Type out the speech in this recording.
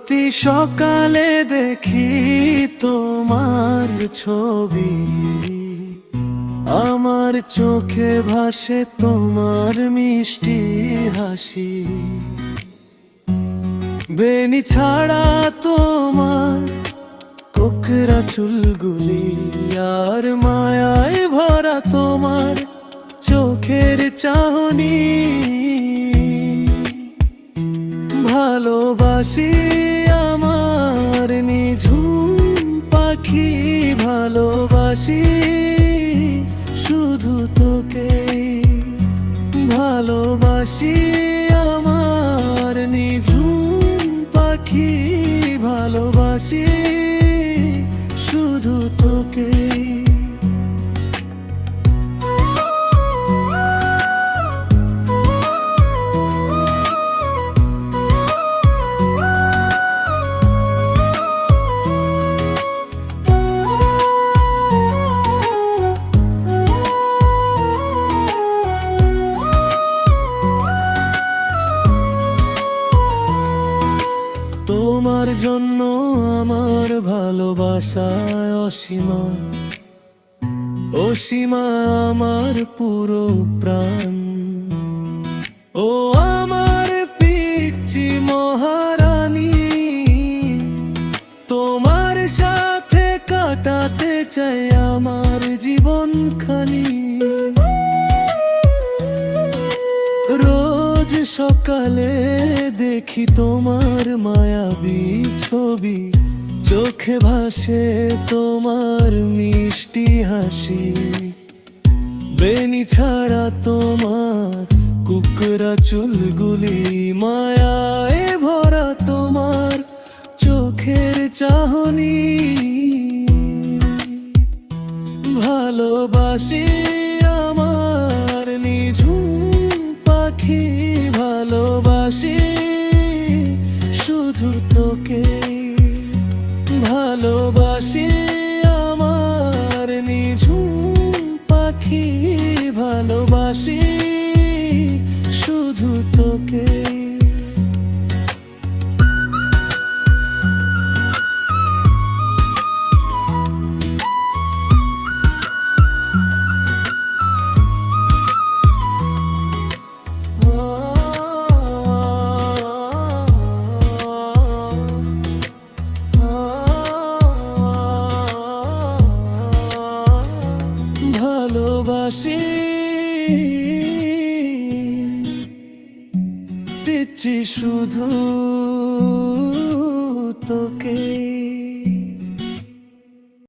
প্রতি সকালে দেখি তোমার ছবি, আমার চোখে ভাসে তোমার মিষ্টি হাসি। বেনি ছাড়া তোমার কোকড়া চুলগুলি, আর মায়ায় ভরা তোমার চোখের চাহনি। ভালোবাসি আমার নিঝুম পাখি, ভালোবাসি শুধু তোকে। ভালোবাসি আমার নিঝুম পাখি, ভালোবাসি শুধু তোকে। তোমার জন্য আমার ভালোবাসায় অসীমা, অসীমা আমার পুরো প্রাণ। ও আমার পিচ্চি মহারানী, তোমার সাথে কাটাতে চাই আমার জীবনখানি। রোজ সকালে দেখি তোমার মায়াবী ছবি, চোখে ভাসে তোমার মিষ্টি হাসি। বেনি ছাড়া তোমার কুকড়া চুলগুলি, মায়ায় ভরা তোমার চোখের চাহনি। ভালোবাসি আমার নিঝুম পাখি, ভালোবাসি শুধু তোকে। ভালোবাসি আমার নিঝুম পাখি, ভালোবাসি শুধু তোকে। ভালোবাসি পিচ্চি শুধু তোকে।